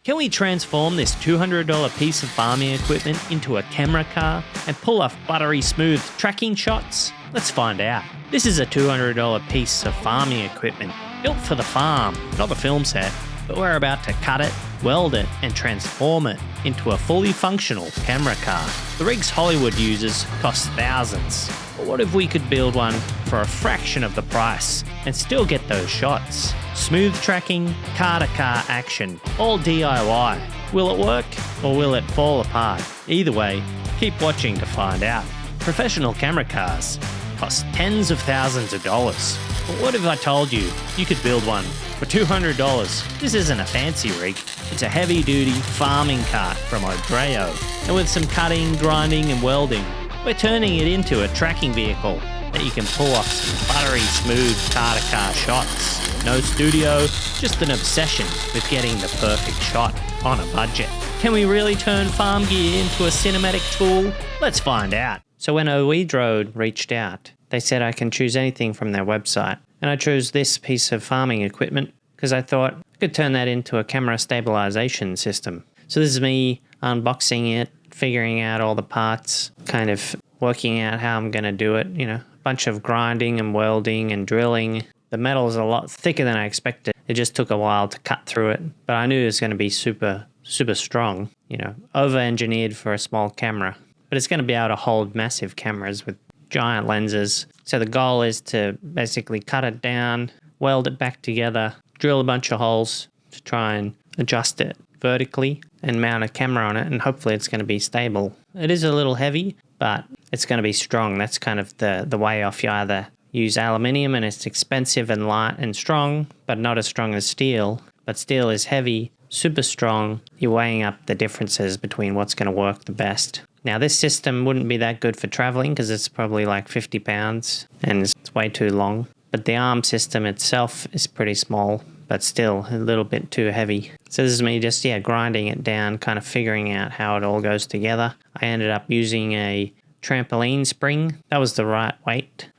Can we transform this $200 piece of farming equipment into a camera car and pull off buttery smooth tracking shots? Let's find out. This is a $200 piece of farming equipment built for the farm, not the film set, but we're about to cut it, weld it, and transform it into a fully functional camera car. The rigs Hollywood uses cost thousands, but what if we could build one for a fraction of the price and still get those shots? Smooth tracking, car-to-car action, all DIY. Will it work or will it fall apart? Either way, keep watching to find out. Professional camera cars cost tens of thousands of dollars. But what if I told you you could build one for $200? This isn't a fancy rig. It's a heavy-duty farming cart from ODRO. And with some cutting, grinding and welding, we're turning it into a tracking vehicle that you can pull off some buttery smooth car-to-car shots. No studio, just an obsession with getting the perfect shot on a budget. Can we really turn farm gear into a cinematic tool? Let's find out. So when ODRO reached out, they said I can choose anything from their website. And I chose this piece of farming equipment because I thought I could turn that into a camera stabilization system. So this is me unboxing it, figuring out all the parts, kind of working out how I'm going to do it. You know, a bunch of grinding and welding and drilling. The metal is a lot thicker than I expected. It just took a while to cut through it, but I knew it was going to be super strong, you know, over-engineered for a small camera. But it's going to be able to hold massive cameras with giant lenses. So the goal is to basically cut it down, weld it back together, drill a bunch of holes to try and adjust it vertically and mount a camera on it, and hopefully it's going to be stable. It is a little heavy, but it's going to be strong. That's kind of the way off. You either use aluminium and it's expensive and light and strong, but not as strong as steel. But steel is heavy, super strong. You're weighing up the differences between what's going to work the best. Now this system wouldn't be that good for traveling because it's probably like 50 pounds and it's way too long. But the arm system itself is pretty small, but still a little bit too heavy. So this is me just, grinding it down, kind of figuring out how it all goes together. I ended up using a trampoline spring. That was the right weight.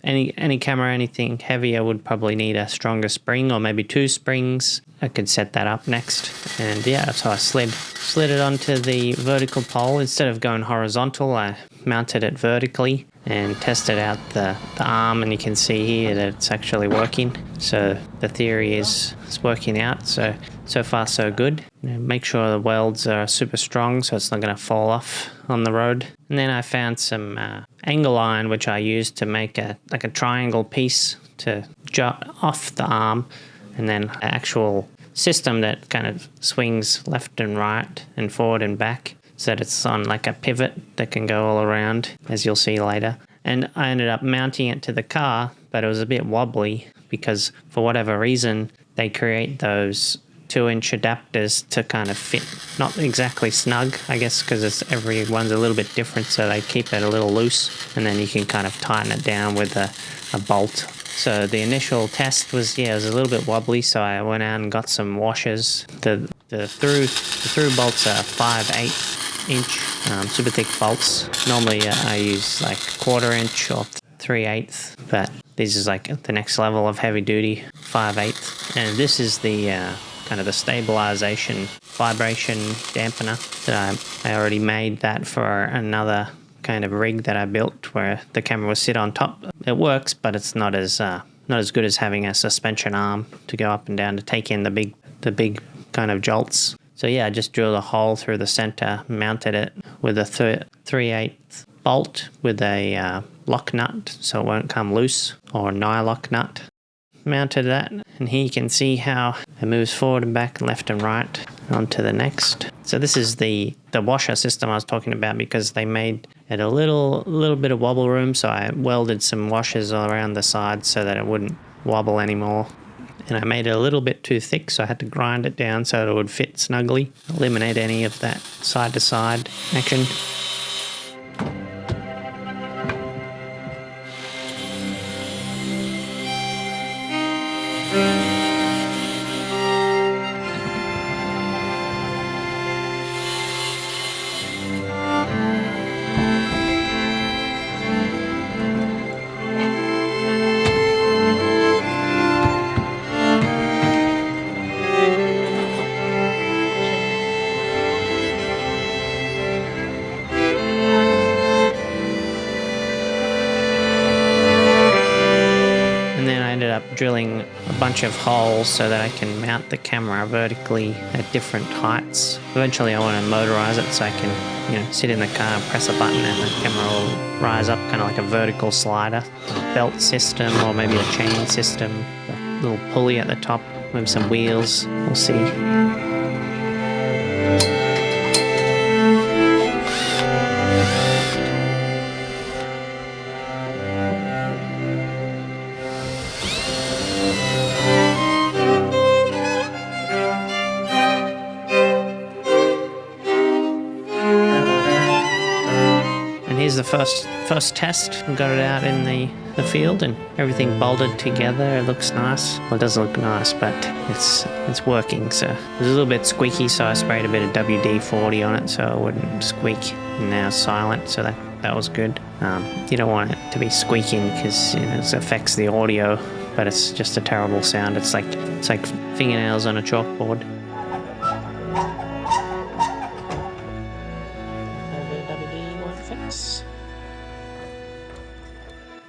Any camera, anything heavier would probably need a stronger spring or maybe two springs. I could set that up next. And so I slid it onto the vertical pole. Instead of going horizontal, I mounted it vertically and tested out the arm, and you can see here that it's actually working. So the theory is it's working out. So far so good. Make sure the welds are super strong so it's not going to fall off on the road. And then I found some angle iron which I used to make a triangle piece to jut off the arm, and then an actual system that kind of swings left and right and forward and back so that it's on like a pivot that can go all around, as you'll see later. And I ended up mounting it to the car, but it was a bit wobbly because for whatever reason they create those 2-inch adapters to kind of fit, not exactly snug, I guess, because everyone's a little bit different, so they keep it a little loose, and then you can kind of tighten it down with a bolt. So the initial test was, it was a little bit wobbly, so I went out and got some washers. The through bolts are 5/8 inch, super thick bolts. Normally I use like 1/4 inch or 3/8, but this is like the next level of heavy duty, 5/8. And this is the kind of the stabilization vibration dampener that I already made that for another kind of rig that I built where the camera will sit on top. It works, but it's not as good as having a suspension arm to go up and down to take in the big kind of jolts. So I just drilled a hole through the center, mounted it with a 3/8 bolt with a lock nut so it won't come loose, or a nylock nut. Mounted that, and here you can see how it moves forward and back and left and right onto the next. So this is the washer system I was talking about, because they made it a little bit of wobble room, so I welded some washers all around the sides so that it wouldn't wobble anymore. And I made it a little bit too thick, so I had to grind it down so it would fit snugly, eliminate any of that side-to-side action. drilling a bunch of holes so that I can mount the camera vertically at different heights. Eventually I want to motorize it so I can, sit in the car, press a button and the camera will rise up, kind of like a vertical slider. A belt system or maybe a chain system, a little pulley at the top with some wheels. We'll see. Here's the first test. We got it out in the field and everything bolted together. It looks nice. Well, it doesn't look nice, but it's working. So it was a little bit squeaky, so I sprayed a bit of WD-40 on it so it wouldn't squeak. And now silent, so that was good. You don't want it to be squeaking because it affects the audio, but it's just a terrible sound. It's like fingernails on a chalkboard.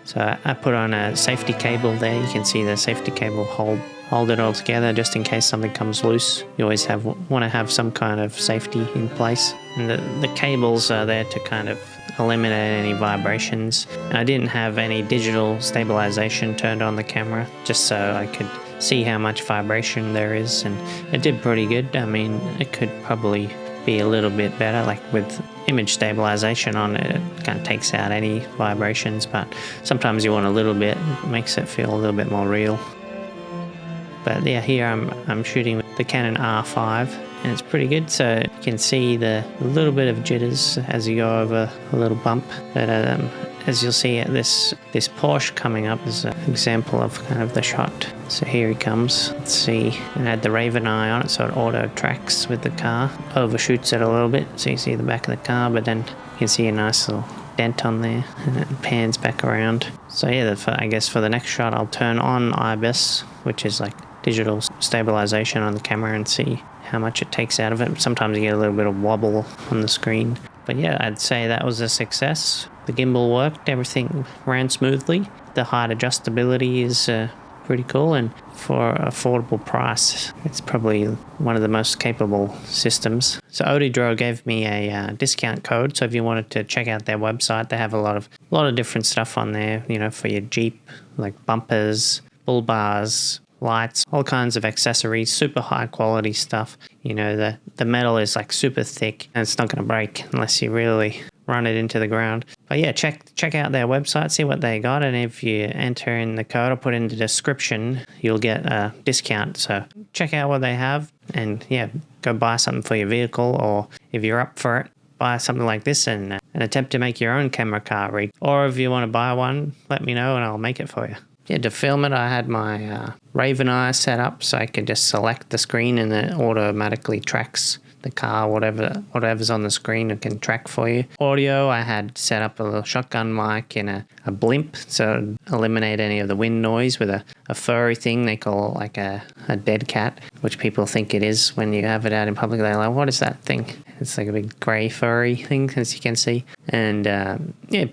So I put on a safety cable there. You can see the safety cable hold it all together just in case something comes loose. You always want to have some kind of safety in place. And the cables are there to kind of eliminate any vibrations. And I didn't have any digital stabilization turned on the camera just so I could see how much vibration there is, and it did pretty good. I mean, it could probably be a little bit better, like with image stabilization on it. It kind of takes out any vibrations, but sometimes you want a little bit. It makes it feel a little bit more real. But yeah, here I'm shooting with the Canon R5 and it's pretty good. So you can see the little bit of jitters as you go over a little bump. But as you'll see, this Porsche coming up is an example of kind of the shot. So here he comes. Let's see. It had the Raven eye on it, so it auto tracks with the car. Overshoots it a little bit, so you see the back of the car, but then you can see a nice little dent on there, and it pans back around. So yeah, I guess for the next shot, I'll turn on IBIS, which is like digital stabilization on the camera, and see how much it takes out of it. Sometimes you get a little bit of wobble on the screen. But yeah, I'd say that was a success. The gimbal worked, everything ran smoothly. The height adjustability is pretty cool, and for an affordable price, it's probably one of the most capable systems. So ODRO gave me a discount code, so if you wanted to check out their website, they have a lot of different stuff on there, for your Jeep, like bumpers, bull bars, lights, all kinds of accessories, super high quality stuff. The metal is like super thick and it's not going to break unless you really run it into the ground. But yeah, check out their website, see what they got, and if you enter in the code or put in the description, you'll get a discount. So check out what they have, and yeah, go buy something for your vehicle, or if you're up for it, buy something like this and attempt to make your own camera car rig. Or if you want to buy one, let me know and I'll make it for you. Yeah, to film it, I had my Raven eye set up so I could just select the screen and it automatically tracks the car, whatever's on the screen, it can track for you. Audio, I had set up a little shotgun mic and a blimp, so eliminate any of the wind noise with a furry thing they call like a dead cat, which people think it is when you have it out in public. They're like, what is that thing? It's like a big grey furry thing, as you can see. And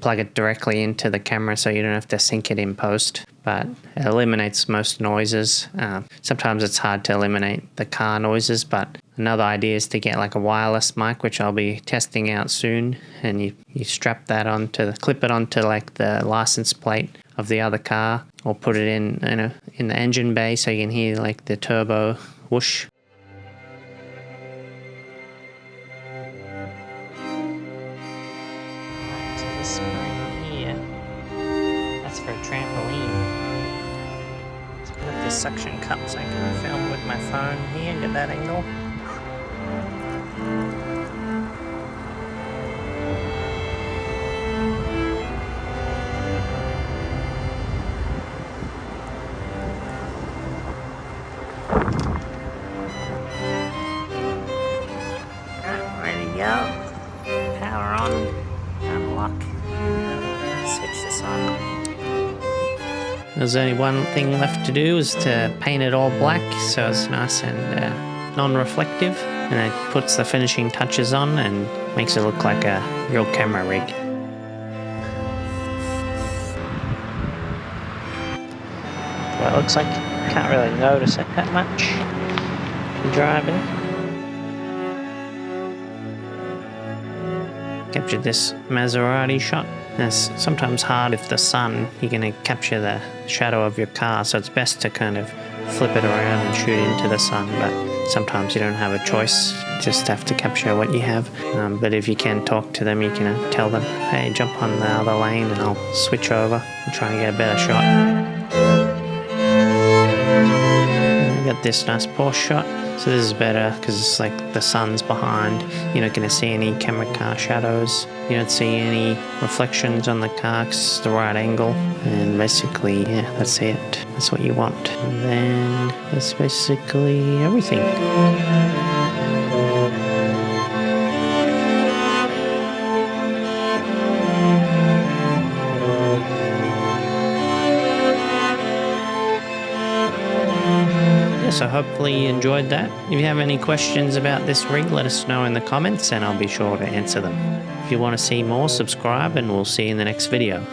plug it directly into the camera so you don't have to sync it in post. But it eliminates most noises. Sometimes it's hard to eliminate the car noises, but another idea is to get like a wireless mic, which I'll be testing out soon, and you clip it onto like the license plate of the other car, or put it in the engine bay so you can hear like the turbo whoosh. So this spring here, that's for a trampoline. With this suction cup so I can film with my phone here, get that angle. Ready to go. Power on. Unlock. Switch this on. There's only one thing left to do, is to paint it all black so it's nice and non-reflective, and it puts the finishing touches on and makes it look like a real camera rig. what it looks like. Can't really notice it that much driving. Captured this Maserati shot. And it's sometimes hard if the sun, you're going to capture the shadow of your car, so it's best to kind of flip it around and shoot into the sun, but sometimes you don't have a choice, you just have to capture what you have. But if you can talk to them, you can tell them, hey, jump on the other lane and I'll switch over and try and get a better shot. And I got this nice Porsche shot. So this is better because it's like the sun's behind. You're not going to see any camera car shadows. You don't see any reflections on the car because it's the right angle. And basically, yeah, that's it. That's what you want. And then that's basically everything. So hopefully you enjoyed that. If you have any questions about this rig, let us know in the comments and I'll be sure to answer them. If you want to see more, subscribe and we'll see you in the next video.